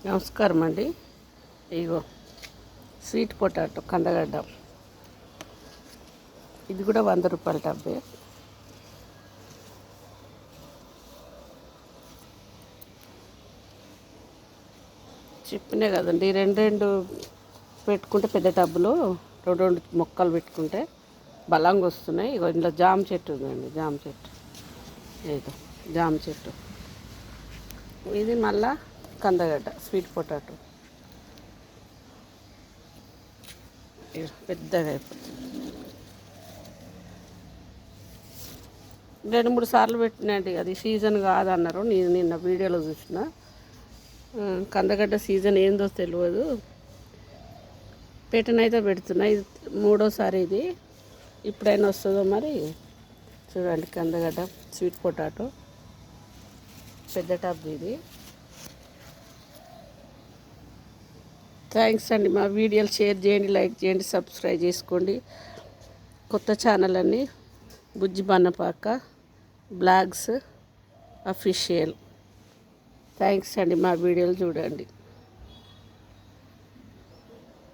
నమస్కారం అండి. ఇగో sweet potato కందగడ్డ, ఇది కూడా 100 రూపాయల డబ్బే. చెప్పినే కదండి, రెండు పెట్టుకుంటే పెద్ద టబ్బులో రెండు మొక్కలు పెట్టుకుంటే బలంగా వస్తున్నాయి. ఇగో ఇందులో జామ చెట్టు ఉందండి, జామ చెట్టు, ఏదో జామ చెట్టు. ఇది మళ్ళా కందగడ్డ స్వీట్ పొటాటో పెద్దగా అయిపోతుంది. 2-3 సార్లు పెట్టినండి, అది సీజన్ కాదన్నారు. నేను నిన్న వీడియోలో చూసిన. కందగడ్డ సీజన్ ఏందో తెలియదు, పెట్టనైతే పెడుతున్నా. ఇది 3వసారి, ఇది ఇప్పుడైనా వస్తుందో మరి చూడండి. కందగడ్డ స్వీట్ పొటాటో పెద్ద టబ్ ఇది. థ్యాంక్స్ అండి. మా వీడియోలు షేర్ చేయండి, లైక్ చేయండి, సబ్స్క్రైబ్ చేసుకోండి. కొత్త ఛానల్ అన్ని బుజ్జి బన్నపాక బ్లాగ్స్ అఫీషియల్. థ్యాంక్స్ అండి. మా వీడియోలు చూడండి.